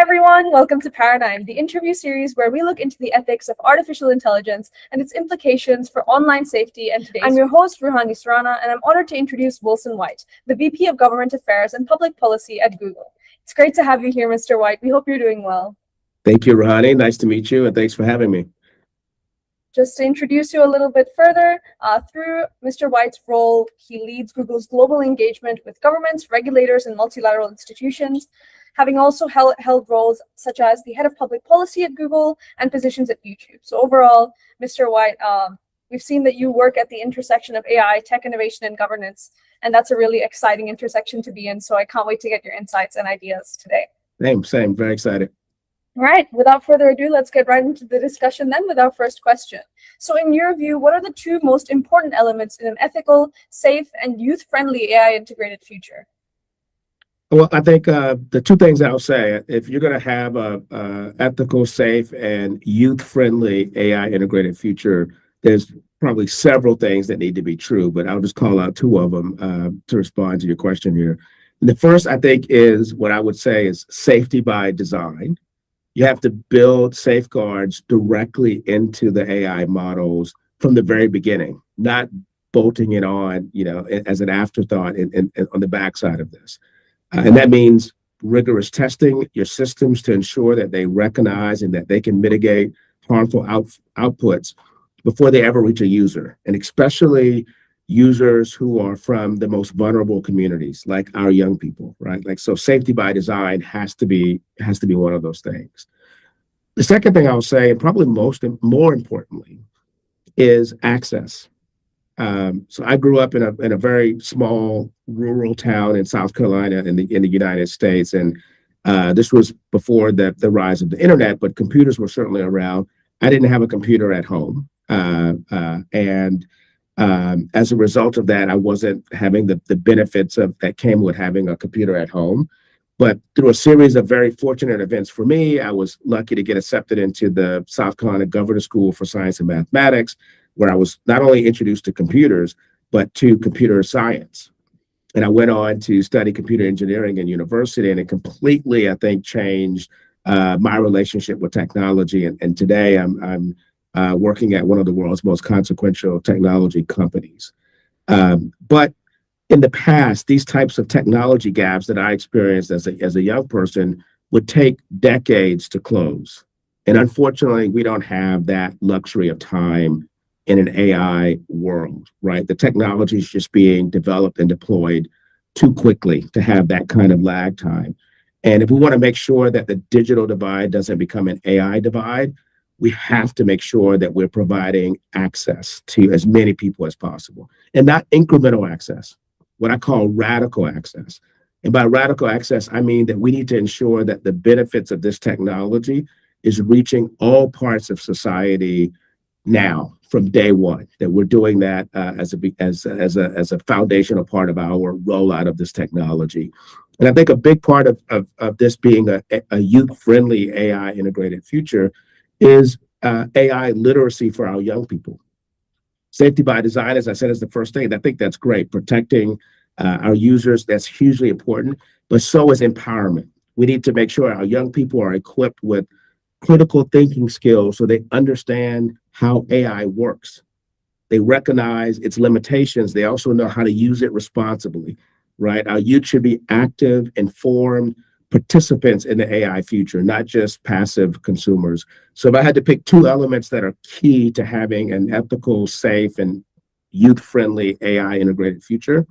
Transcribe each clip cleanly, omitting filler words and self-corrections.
everyone, welcome to Paradigm, the interview series where we look into the ethics of artificial intelligence and its implications for online safety and today's. I'm your host, Ruhani Surana, and I'm honored to introduce Wilson White, the VP of Government Affairs and Public Policy at Google. It's great to have you here, Mr. White. We hope you're doing well. Thank you, Ruhani. Nice to meet you, and thanks for having me. Just to introduce you a little bit further, through Mr. White's role, he leads Google's global engagement with governments, regulators, and multilateral institutions, having also held roles such as the head of public policy at Google and positions at YouTube. So overall, Mr. White, we've seen that you work at the intersection of AI, tech innovation, and governance, and that's a really exciting intersection to be in. So I can't wait to get your insights and ideas today. Same. Very excited. All right, without further ado, let's get right into the discussion then with our first question. So in your view, what are the two most important elements in an ethical, safe, and youth-friendly AI integrated future? Well, I think the two things I'll say, if you're going to have a ethical, safe, and youth-friendly AI integrated future, there's probably several things that need to be true, but I'll just call out two of them to respond to your question here. And the first, I think, is what I would say is safety by design. You have to build safeguards directly into the AI models from the very beginning, not bolting it on, as an afterthought on the backside of this. And that means rigorous testing your systems to ensure that they recognize and that they can mitigate harmful outputs before they ever reach a user, and especially users who are from the most vulnerable communities, like our young people, right? So safety by design has to be one of those things. The second thing I'll say, and probably more importantly, is access. So I grew up in a very small rural town in South Carolina in the United States, and this was before the rise of the internet, but computers were certainly around. I didn't have a computer at home, and as a result of that, I wasn't having the benefits that came with having a computer at home. But through a series of very fortunate events for me, I was lucky to get accepted into the South Carolina Governor's School for Science and Mathematics, where I was not only introduced to computers, but to computer science. And I went on to study computer engineering in university, and it completely, I think, changed my relationship with technology. And today I'm working at one of the world's most consequential technology companies. But in the past, these types of technology gaps that I experienced as a young person would take decades to close. And unfortunately, we don't have that luxury of time in an AI world, right? The technology is just being developed and deployed too quickly to have that kind of lag time. And if we want to make sure that the digital divide doesn't become an AI divide, we have to make sure that we're providing access to as many people as possible, and not incremental access, what I call radical access. And by radical access, I mean that we need to ensure that the benefits of this technology is reaching all parts of society now from day one, that we're doing that as a foundational part of our rollout of this technology. And I think a big part of this being a youth-friendly AI integrated future is AI literacy for our young people. Safety by design, as I said, is the first thing. I think that's great. Protecting our users, that's hugely important, but so is empowerment. We need to make sure our young people are equipped with critical thinking skills so they understand how AI works. They recognize its limitations. They also know how to use it responsibly, right? Our youth should be active, informed participants in the AI future, not just passive consumers. So if I had to pick two elements that are key to having an ethical, safe, and youth-friendly AI integrated future,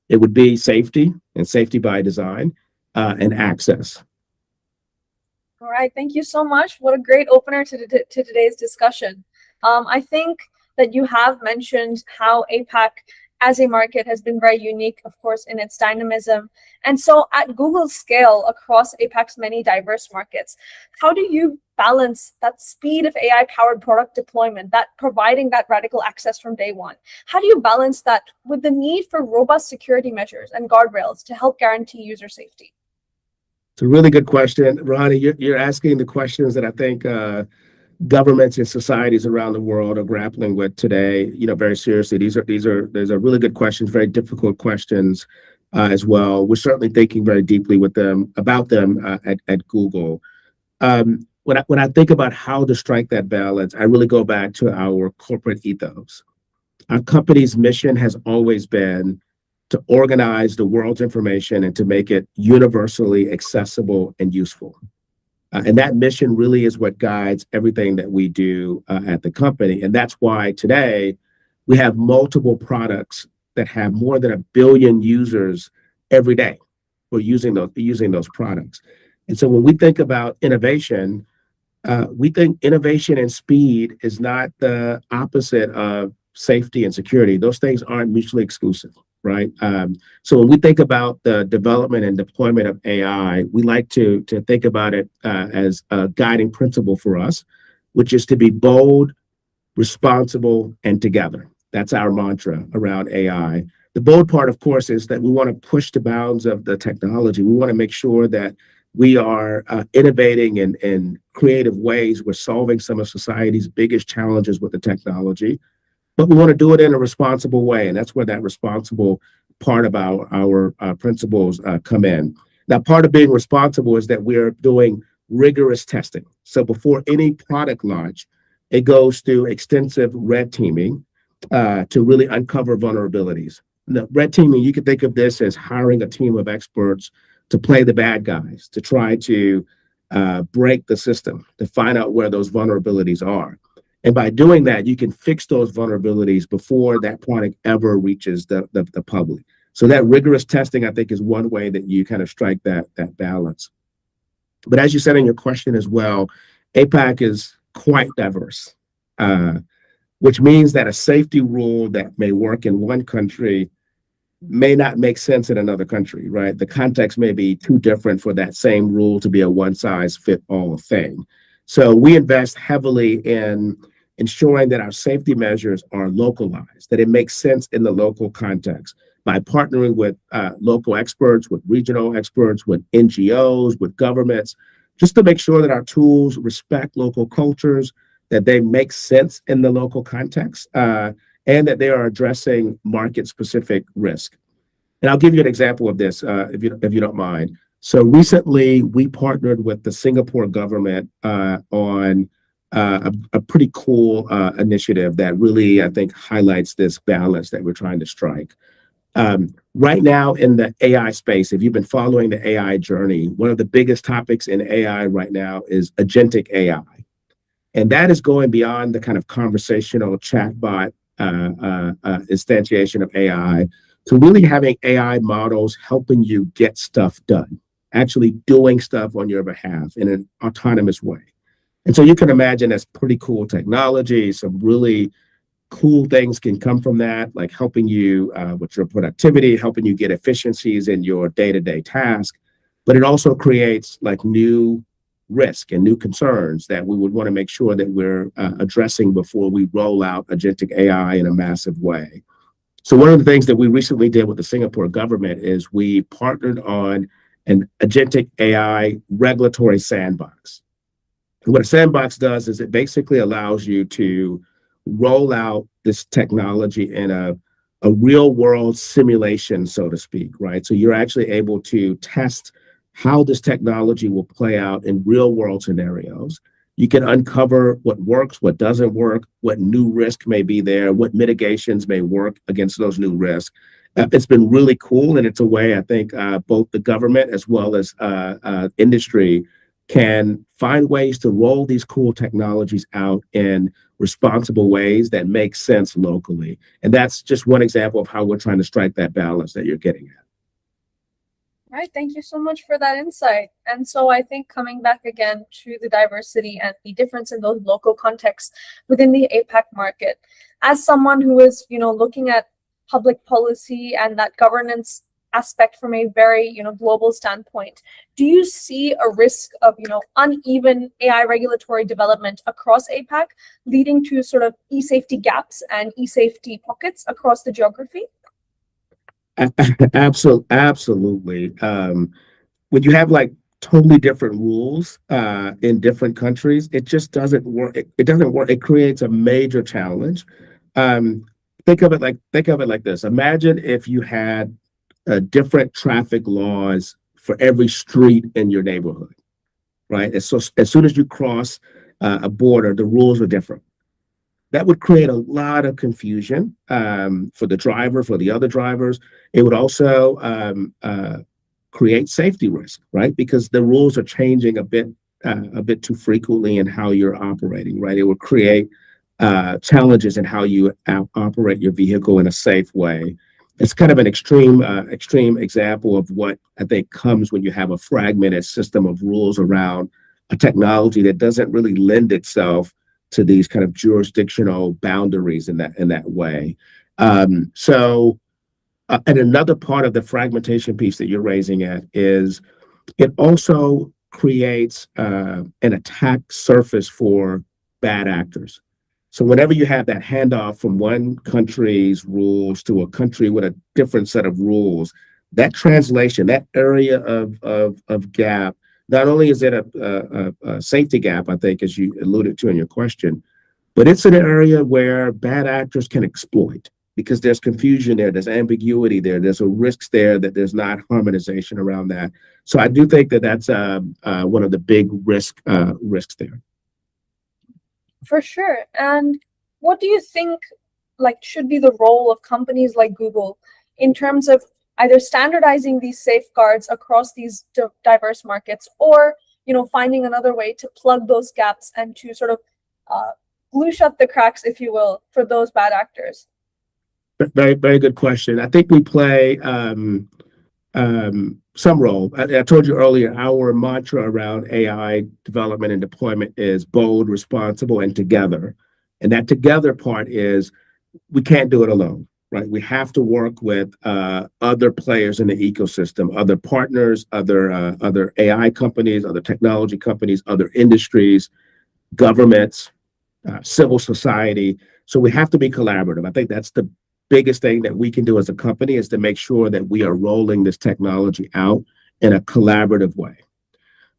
it would be safety and safety by design and access. All right, thank you so much. What a great opener to today's discussion. I think that you have mentioned how APAC as a market has been very unique, of course, in its dynamism. And so at Google's scale across APAC's many diverse markets, how do you balance that speed of AI-powered product deployment, that providing that radical access from day one? How do you balance that with the need for robust security measures and guardrails to help guarantee user safety? It's a really good question. Ruhani, you're asking the questions that I think governments and societies around the world are grappling with today, very seriously. These are really good questions, very difficult questions as well. We're certainly thinking very deeply about them at Google. When I think about how to strike that balance, I really go back to our corporate ethos. Our company's mission has always been to organize the world's information and to make it universally accessible and useful. And that mission really is what guides everything that we do at the company. And that's why today we have multiple products that have more than 1 billion users every day who are using those products. And so when we think about innovation, we think innovation and speed is not the opposite of safety and security. Those things aren't mutually exclusive, right? So when we think about the development and deployment of AI, we like to think about it as a guiding principle for us, which is to be bold, responsible, and together. That's our mantra around AI. The bold part, of course, is that we want to push the bounds of the technology. We want to make sure that we are innovating in creative ways. We're solving some of society's biggest challenges with the technology, but we want to do it in a responsible way. And that's where that responsible part of our principles come in. Now, part of being responsible is that we're doing rigorous testing. So before any product launch, it goes through extensive red teaming to really uncover vulnerabilities. Now, red teaming, you can think of this as hiring a team of experts to play the bad guys, to try to break the system, to find out where those vulnerabilities are. And by doing that, you can fix those vulnerabilities before that product ever reaches the public. So that rigorous testing, I think, is one way that you kind of strike that balance. But as you said in your question as well, APAC is quite diverse, which means that a safety rule that may work in one country may not make sense in another country, right? The context may be too different for that same rule to be a one size fit all thing. So we invest heavily in ensuring that our safety measures are localized, that it makes sense in the local context by partnering with local experts, with regional experts, with NGOs, with governments, just to make sure that our tools respect local cultures, that they make sense in the local context, and that they are addressing market-specific risk. And I'll give you an example of this, if you don't mind. So recently, we partnered with the Singapore government on a pretty cool initiative that really, I think, highlights this balance that we're trying to strike. Right now in the AI space, if you've been following the AI journey, one of the biggest topics in AI right now is agentic AI. And that is going beyond the kind of conversational chatbot instantiation of AI to really having AI models helping you get stuff done, actually doing stuff on your behalf in an autonomous way. And so you can imagine that's pretty cool technology. Some really cool things can come from that, like helping you with your productivity, helping you get efficiencies in your day-to-day task. But it also creates like new risk and new concerns that we would want to make sure that we're addressing before we roll out agentic AI in a massive way. So one of the things that we recently did with the Singapore government is we partnered on an agentic AI regulatory sandbox. And what a sandbox does is it basically allows you to roll out this technology in a real world simulation, so to speak, right? So you're actually able to test how this technology will play out in real world scenarios. You can uncover what works, what doesn't work, what new risk may be there, what mitigations may work against those new risks. It's been really cool, and it's a way I think both the government as well as industry can find ways to roll these cool technologies out in responsible ways that make sense locally. And that's just one example of how we're trying to strike that balance that you're getting at. Right, thank you so much for that insight. And so I think coming back again to the diversity and the difference in those local contexts within the APAC market, as someone who is, looking at public policy and that governance aspect from a very, global standpoint, do you see a risk of, uneven AI regulatory development across APAC, leading to sort of e-safety gaps and e-safety pockets across the geography? Absolutely. When you have like totally different rules in different countries, it just doesn't work. It doesn't work. It creates a major challenge. Um, think of it like this. Imagine if you had different traffic laws for every street in your neighborhood. right? So as soon as you cross a border, the rules are different. That would create a lot of confusion for the driver, for the other drivers. It would also create safety risk, right? Because the rules are changing a bit too frequently in how you're operating, right? It would create challenges in how you operate your vehicle in a safe way. It's kind of an extreme example of what I think comes when you have a fragmented system of rules around a technology that doesn't really lend itself to these kind of jurisdictional boundaries in that way. And another part of the fragmentation piece that you're raising at is it also creates an attack surface for bad actors. So whenever you have that handoff from one country's rules to a country with a different set of rules, that translation, that area of gap, not only is it a safety gap, I think, as you alluded to in your question, but it's an area where bad actors can exploit because there's confusion there, there's ambiguity there, there's a risks there that there's not harmonization around that. So I do think that that's one of the big risks there. For sure. And what do you think should be the role of companies like Google in terms of either standardizing these safeguards across these diverse markets, or finding another way to plug those gaps and to sort of glue shut the cracks, if you will, for those bad actors? Very, very good question. I think we play some role. I told you earlier, our mantra around AI development and deployment is bold, responsible, and together. And that together part is we can't do it alone, right? We have to work with other players in the ecosystem, other partners, other AI companies, other technology companies, other industries, governments, civil society. So we have to be collaborative. I think that's the biggest thing that we can do as a company, is to make sure that we are rolling this technology out in a collaborative way.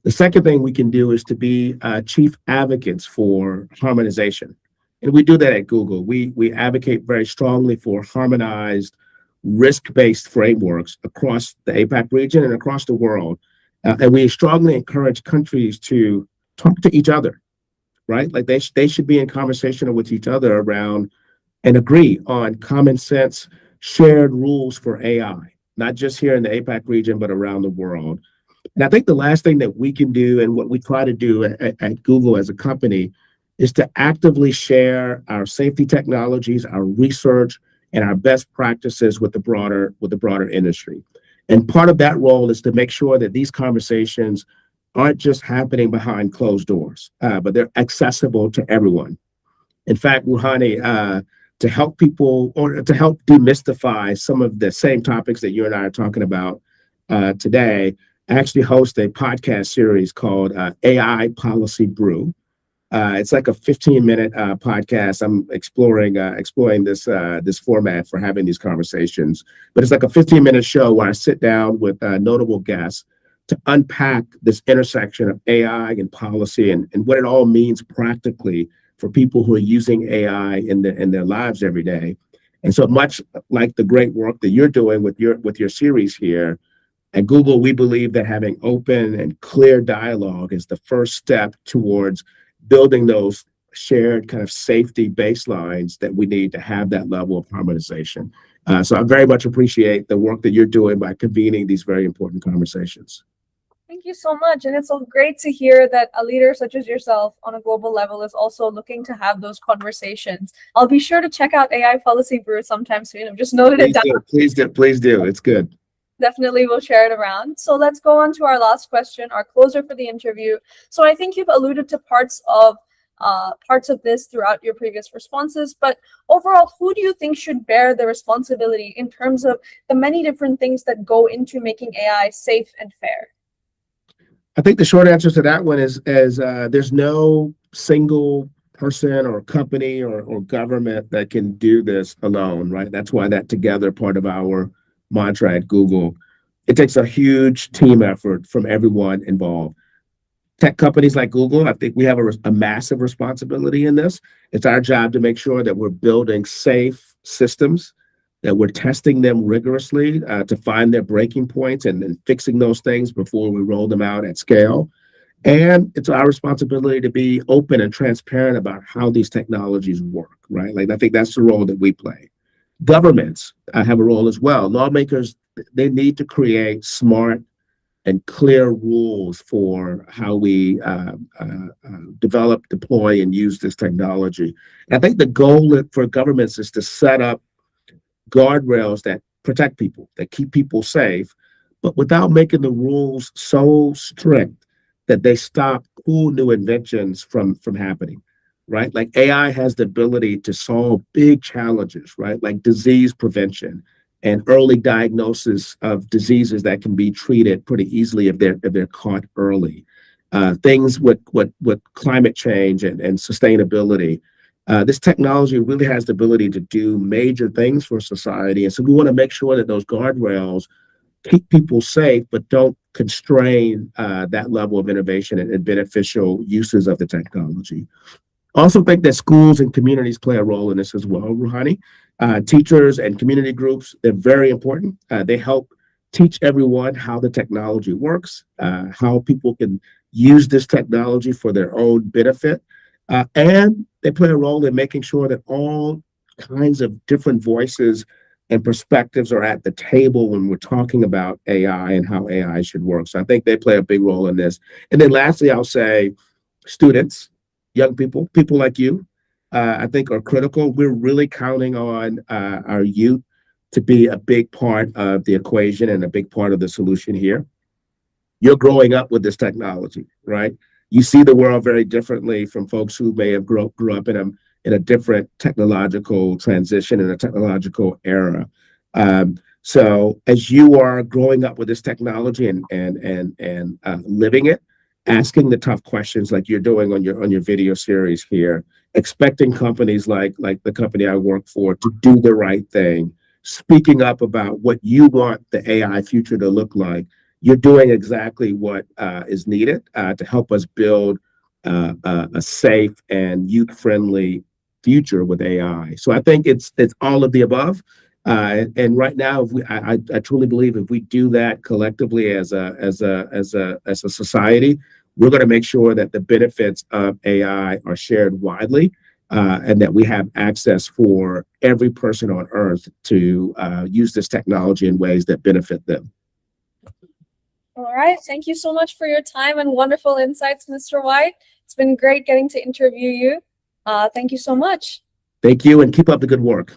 The second thing we can do is to be chief advocates for harmonization. And we do that at Google. We advocate very strongly for harmonized, risk-based frameworks across the APAC region and across the world. And we strongly encourage countries to talk to each other, right? Like they should be in conversation with each other around and agree on common sense, shared rules for AI, not just here in the APAC region, but around the world. And I think the last thing that we can do, and what we try to do at Google as a company, is to actively share our safety technologies, our research, and our best practices with the broader industry. And part of that role is to make sure that these conversations aren't just happening behind closed doors, but they're accessible to everyone. In fact, Ruhani, to help people or to help demystify some of the same topics that you and I are talking about today, I actually host a podcast series called AI Policy Brew. It's like a 15-minute podcast. I'm exploring this format for having these conversations. But it's like a 15-minute show where I sit down with notable guests to unpack this intersection of AI and policy and what it all means practically for people who are using AI in their lives every day. And so much like the great work that you're doing with your series here, at Google, we believe that having open and clear dialogue is the first step towards building those shared kind of safety baselines that we need to have that level of harmonization. So I very much appreciate the work that you're doing by convening these very important conversations. Thank you so much. And it's so great to hear that a leader such as yourself on a global level is also looking to have those conversations. I'll be sure to check out AI Policy Brew sometime soon. I've just noted it down. Please do. It's good. Definitely we'll share it around. So let's go on to our last question, our closer for the interview. So I think you've alluded to parts of this throughout your previous responses, but overall, who do you think should bear the responsibility in terms of the many different things that go into making AI safe and fair? I think the short answer to that one is there's no single person or company or government that can do this alone, right? That's why that together part of our mantra at Google. It takes a huge team effort from everyone involved. Tech companies like Google, I think we have a massive responsibility in this. It's our job to make sure that we're building safe systems, that we're testing them rigorously to find their breaking points and fixing those things before we roll them out at scale. And it's our responsibility to be open and transparent about how these technologies work, right? Like, I think that's the role that we play. Governments have a role as well. Lawmakers, they need to create smart and clear rules for how we develop, deploy, and use this technology. And I think the goal for governments is to set up guardrails that protect people, that keep people safe, but without making the rules so strict that they stop cool new inventions from happening, right? Like AI has the ability to solve big challenges, right? Like disease prevention and early diagnosis of diseases that can be treated pretty easily if they're caught early. Things with climate change and sustainability, this technology really has the ability to do major things for society. And so we want to make sure that those guardrails keep people safe, but don't constrain that level of innovation and beneficial uses of the technology. I also think that schools and communities play a role in this as well, Ruhani. Teachers and community groups, they're very important. They help teach everyone how the technology works, how people can use this technology for their own benefit. And they play a role in making sure that all kinds of different voices and perspectives are at the table when we're talking about AI and how AI should work. So I think they play a big role in this. And then lastly, I'll say students, young people, people like you, I think are critical. We're really counting on our youth to be a big part of the equation and a big part of the solution here. You're growing up with this technology, right? You see the world very differently from folks who may have grew up in a different technological transition in a technological era. So as you are growing up with this technology and living it, asking the tough questions like you're doing on your video series here, expecting companies like the company I work for to do the right thing, speaking up about what you want the AI future to look like. You're doing exactly what is needed to help us build a safe and youth-friendly future with AI. So I think it's all of the above. And right now, if I truly believe if we do that collectively as a society, we're going to make sure that the benefits of AI are shared widely, and that we have access for every person on Earth to use this technology in ways that benefit them. All right. Thank you so much for your time and wonderful insights, Mr. White. It's been great getting to interview you. Thank you so much. Thank you, and keep up the good work.